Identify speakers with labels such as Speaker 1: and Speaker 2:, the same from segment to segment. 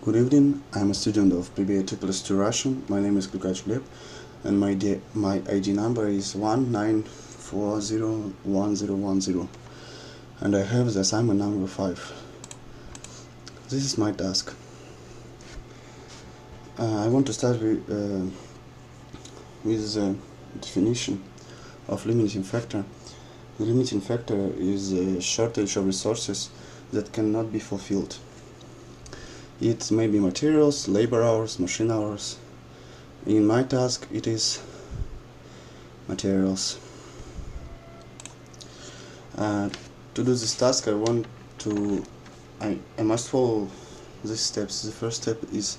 Speaker 1: Good evening, I'm a student of PBA 2+2 Russian. My name is Kliukach Gleb and my ID number is f19401010 and I have the assignment number 5. This is my task. I want to start with the definition of limiting factor. The limiting factor is a shortage of resources that cannot be fulfilled. It may be materials, labor hours, machine hours. In my task it is materials. To do this task I must follow these steps. The first step is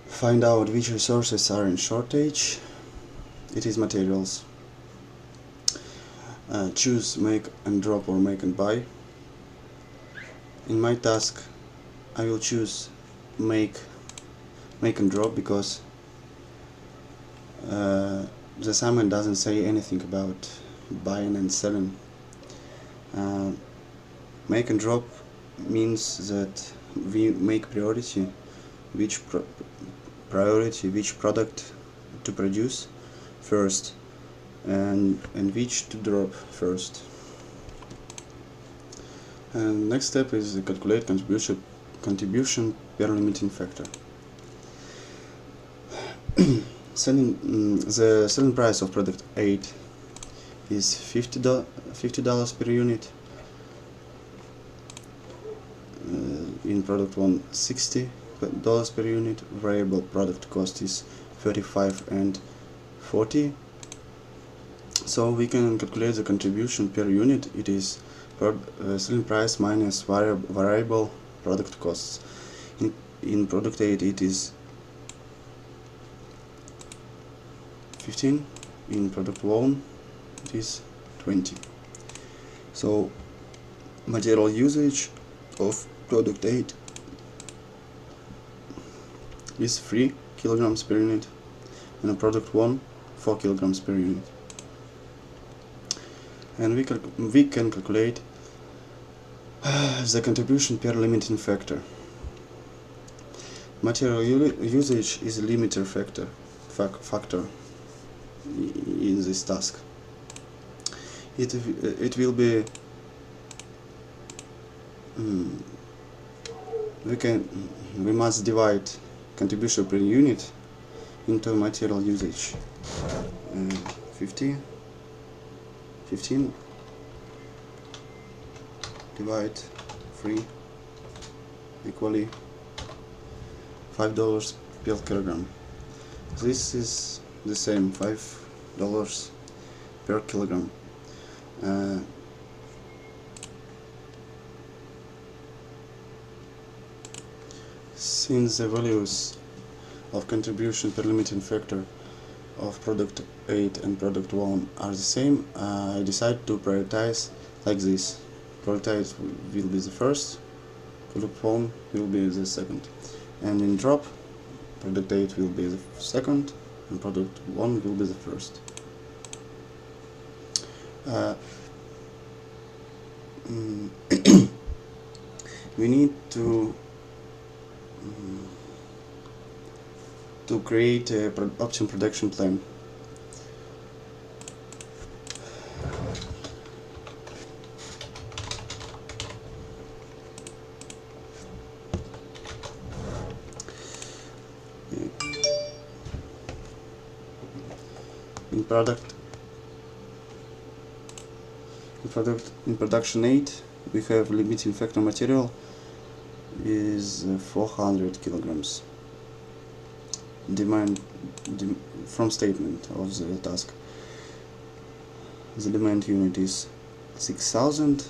Speaker 1: find out which resources are in shortage. It is materials. Choose make and drop or make and buy. In my task I will choose make and drop because the assignment doesn't say anything about buying and selling. Make and drop means that we make priority which product to produce first and which to drop first. And next step is calculate contribution per limiting factor. The selling price of product 8 is $50 per unit. In product 1, $60 per unit. Variable product cost is 35 and 40. So we can calculate the contribution per unit. It is selling price minus variable product costs. In product 8 it is 15, in product 1 it is 20. So material usage of product 8 is 3 kilograms per unit, and in product 1 4 kilograms per unit. And we can calculate the contribution per limiting factor. Material usage is a limiter factor in this task. It will be we must divide contribution per unit into material usage. 15 divide 3 equally $5 per kilogram. This is the same, $5 per kilogram. Since the values of contribution per limiting factor of product 8 and product 1 are the same, I decide to prioritize like this. Product 8 will be the first, product 1 will be the second, and in drop product 8 will be the second and product 1 will be the first. We need to create a option production plan. In production 8 we have limiting factor material is 400 kilograms. Demand from statement of the task. The demand unit is 6000.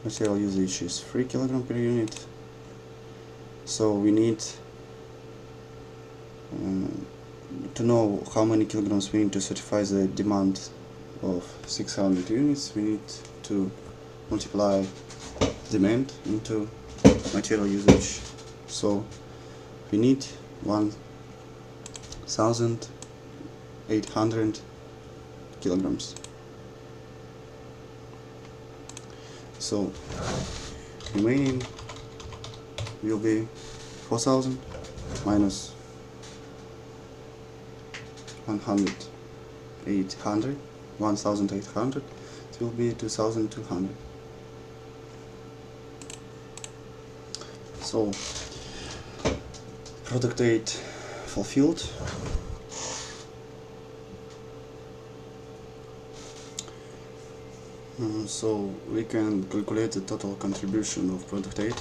Speaker 1: Material usage is 3 kilograms per unit. So we need to know how many kilograms we need to satisfy the demand of 600 units. We need to multiply demand into material usage. So we need 1800 kilograms. So remaining will be 4,000 minus 1,800. It will be 2,200. So product 8 fulfilled. So we can calculate the total contribution of product 8.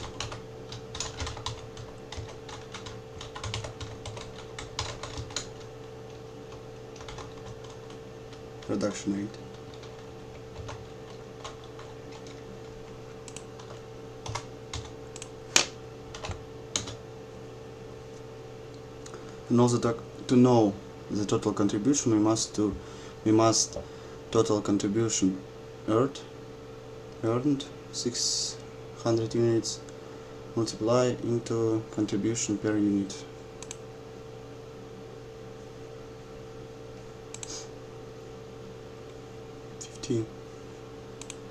Speaker 1: Production 8. To know the total contribution, we must total contribution earned 600 units multiply into contribution per unit.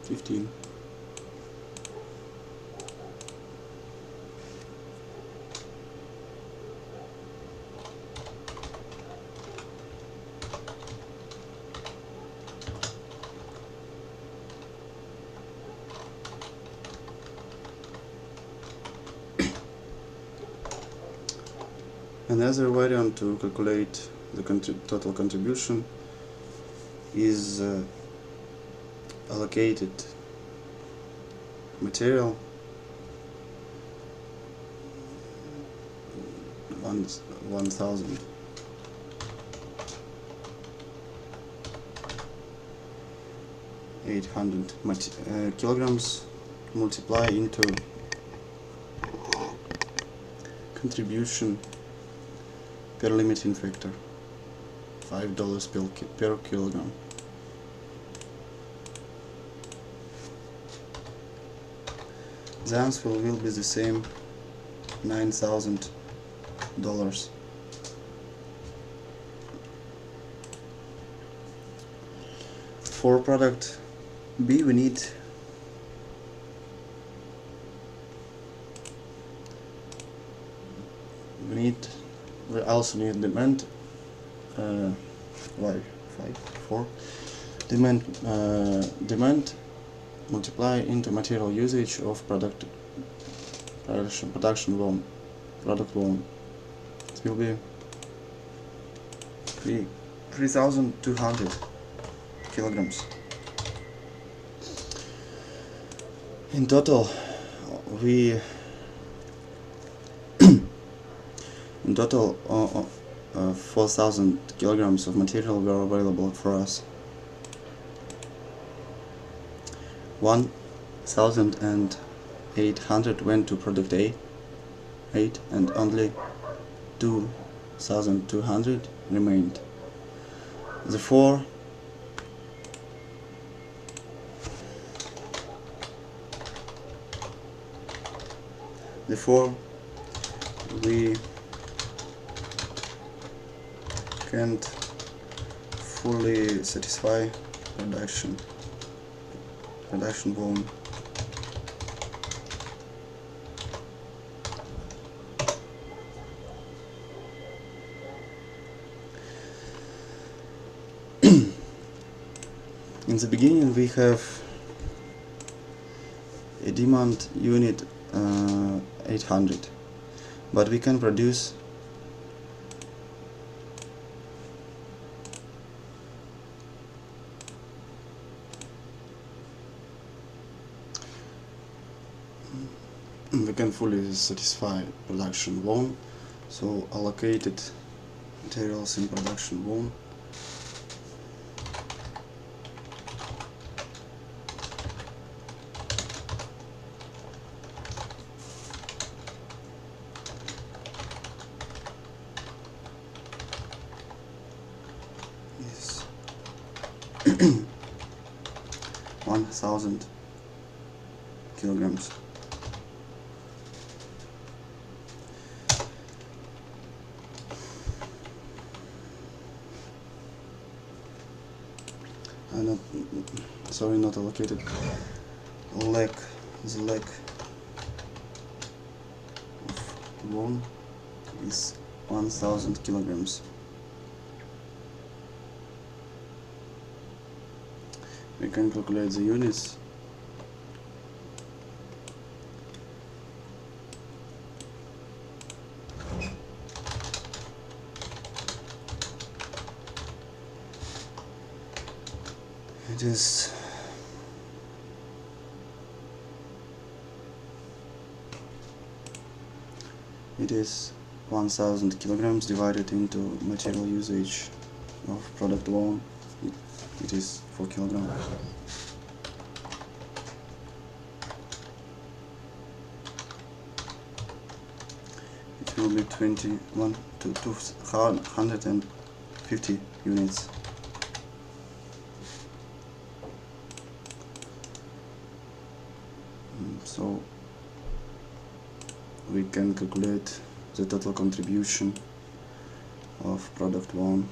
Speaker 1: Fifteen. Another variant to calculate the total contribution is allocated material 1,800 kilograms multiply into contribution per limiting factor, $5 per kilogram. The answer will be the same, $9,000. For product B, we also need demand. Demand multiply into material usage of production volume. Product volume. It will be 3,200 kilograms. In total, 4,000 kilograms of material were available for us. 1,800 went to product 8 and only 2,200 remained. Therefore, we can't fully satisfy production volume. In the beginning we have a demand unit 800, but we can produce fully satisfy production volume, so allocated materials in production volume. Yes. 1,000 kilograms. Not allocated. The leg one is 1000 kilograms. We can calculate the units. It is 1000 kilograms divided into material usage of product 1. It is 4 kilograms. It will be 21 to 250 units. So we can calculate the total contribution of product 1.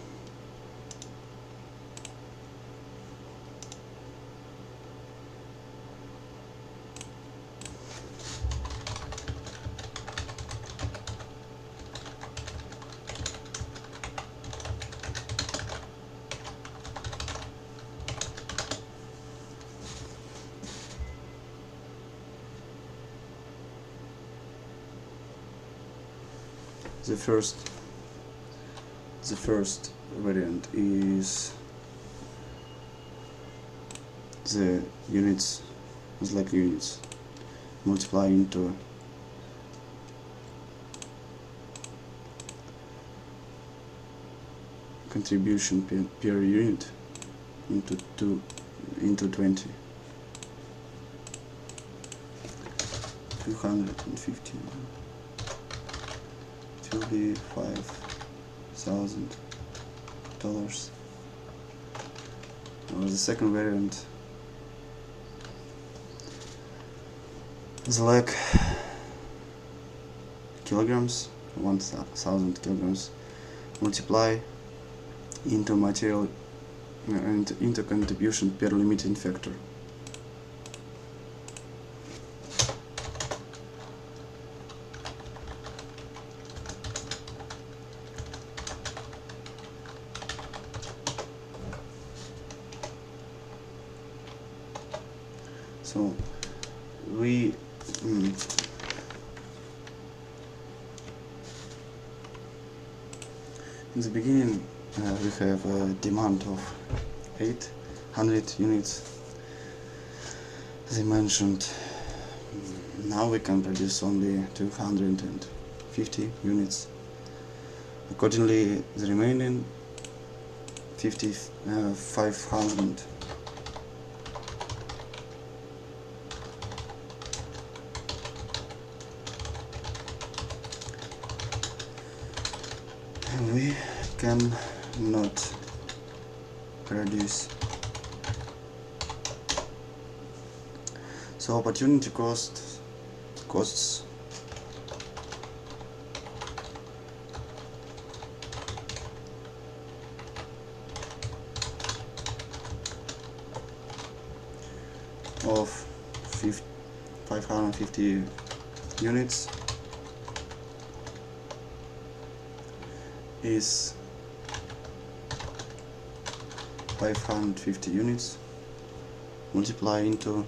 Speaker 1: The first variant is the units, like units, multiply into contribution per unit into 20. 250. It will be $5,000. Or the second variant is like kilograms, 1000 kilograms, multiply into material and into contribution per limiting factor. So we in the beginning we have a demand of 800 units, as I mentioned. Now we can produce only 250 units. Accordingly, the remaining 500 we can not produce. So opportunity costs of 550 units is 550 units multiply into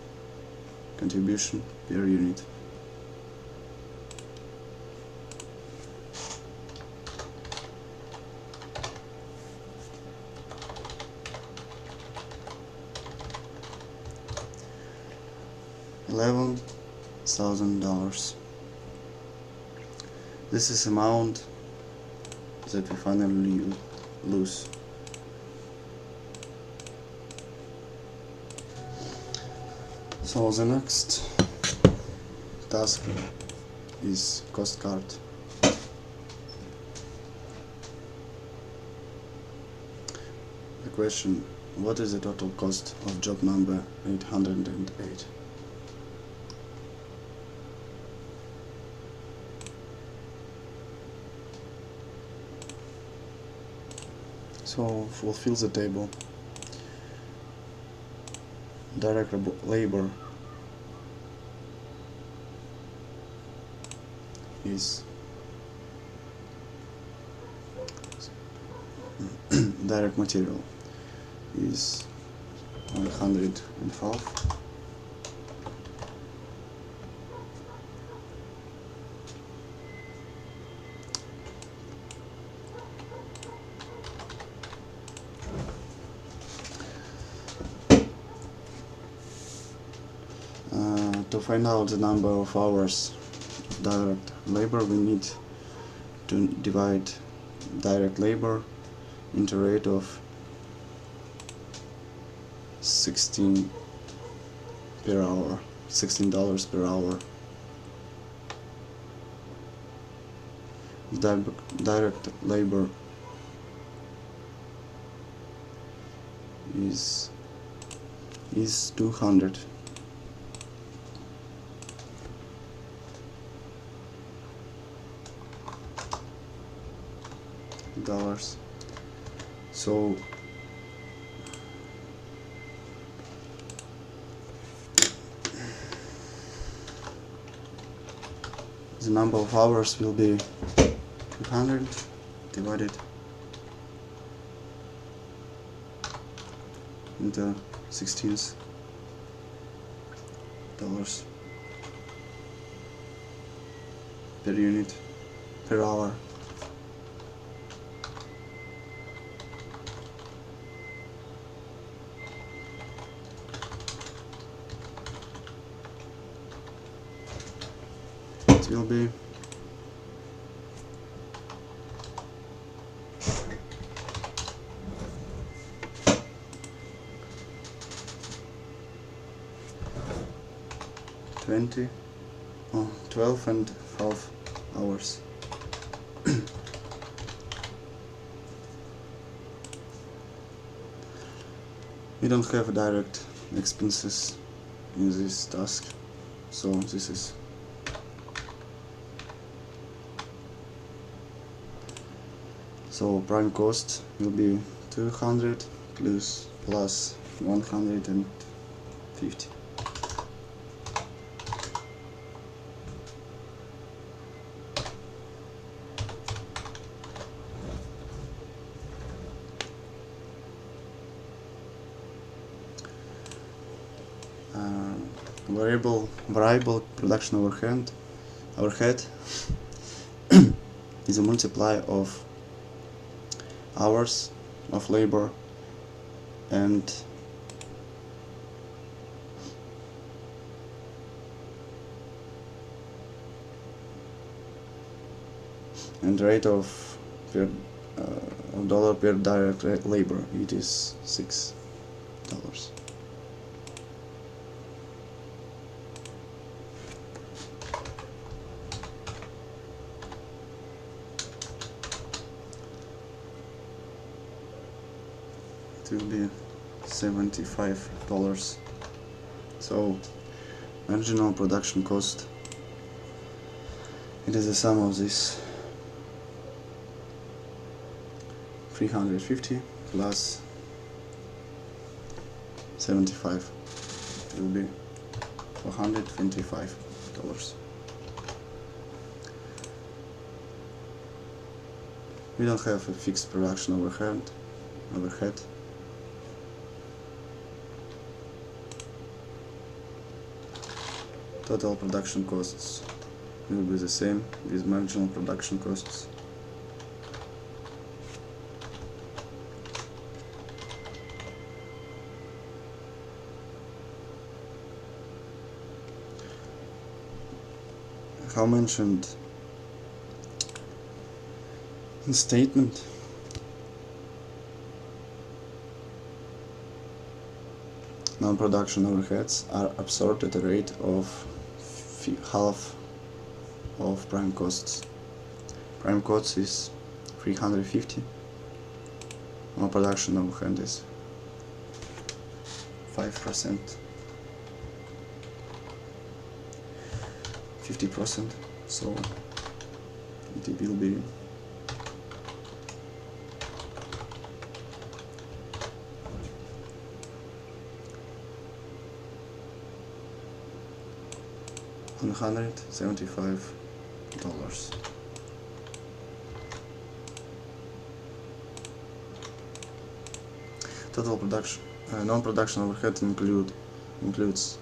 Speaker 1: contribution per unit. $11,000. This is amount that we finally lose. So the next task is cost card. The question: what is the total cost of job number 808? So fulfill the table. Direct labor is direct material is 100 and half. To find out the number of hours of direct labor, we need to divide direct labor into rate of 16 per hour, $16 per hour. Direct labor is 200. Dollars. So the number of hours will be 200 divided into $16 per unit per hour. It will be $12.5 hours. We don't have direct expenses in this task, so this is prime cost will be 200 plus 150. Variable production overhead is a multiply of hours of labor and rate of dollar per direct labor. It is $6. It will be $75. So marginal production cost, it is the sum of this 350 plus 75. It will be $425. We don't have a fixed production overhead. Total production costs will be the same with marginal production costs. How mentioned in statement, non-production overheads are absorbed at a rate of half of prime costs. Prime costs is 350. Non-production overhead is 5%, 50%. So it will be $175. Total production, non-production overhead includes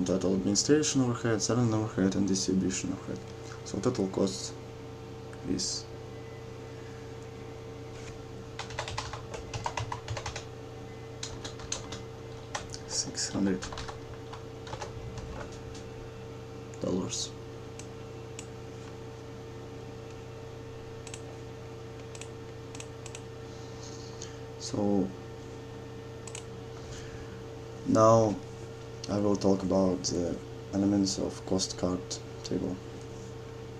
Speaker 1: total administration overhead, selling overhead, and distribution overhead. So total cost is $600. So now I will talk about the elements of cost card table.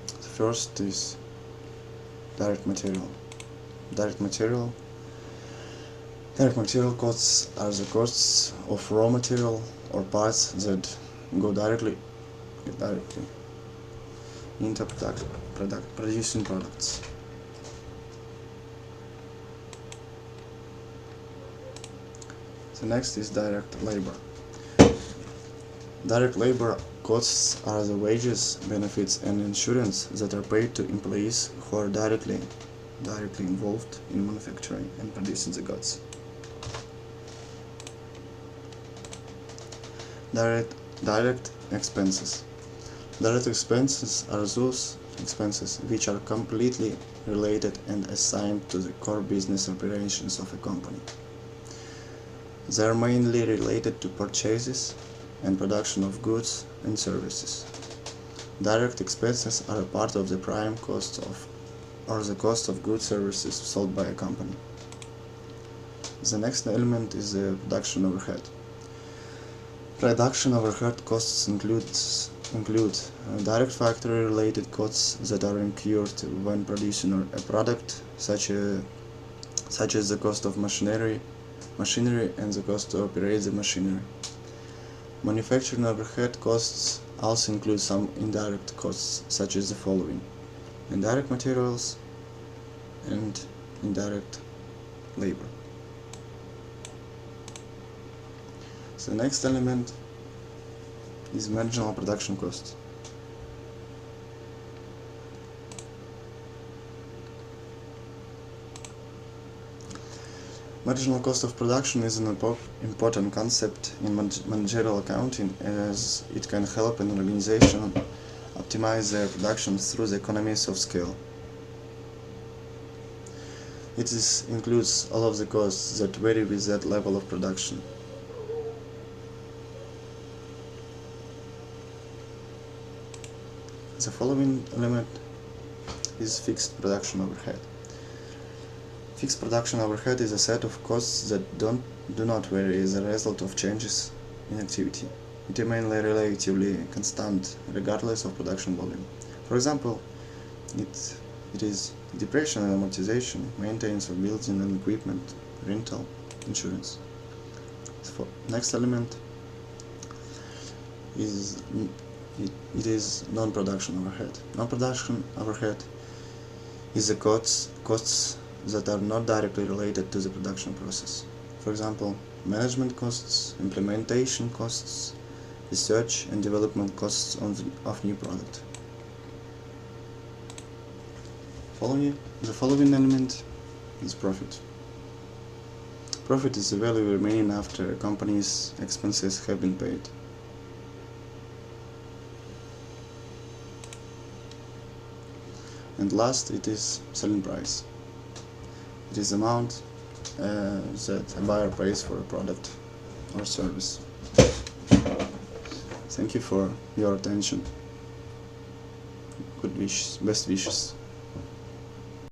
Speaker 1: The first is direct material. Direct material costs are the costs of raw material or parts that go directly into producing products. The next is direct labor. Direct labor costs are the wages, benefits, and insurance that are paid to employees who are directly involved in manufacturing and producing the goods. Direct expenses. Direct expenses are those expenses which are completely related and assigned to the core business operations of a company. They are mainly related to purchases and production of goods and services. Direct expenses are a part of the prime cost of or the cost of goods services sold by a company. The next element is the production overhead. Production overhead costs include direct factory-related costs that are incurred when producing a product, such as the cost of machinery and the cost to operate the machinery. Manufacturing overhead costs also include some indirect costs, such as the following: indirect materials and indirect labor. So the next element is marginal production cost. Marginal cost of production is an important concept in managerial accounting, as it can help an organization optimize their production through the economies of scale. It includes all of the costs that vary with that level of production. The following element is fixed production overhead. Fixed production overhead is a set of costs that do not vary as a result of changes in activity. It remains relatively constant regardless of production volume. For example, it is depreciation and amortization, maintenance of building and equipment, rental, insurance. Next element is non-production overhead. Non-production overhead is the costs that are not directly related to the production process. For example, management costs, implementation costs, research and development costs of new product. The following element is profit. Profit is the value remaining after a company's expenses have been paid. And last, it is selling price. It is the amount that a buyer pays for a product or service. Thank you for your attention. Good wishes, best wishes.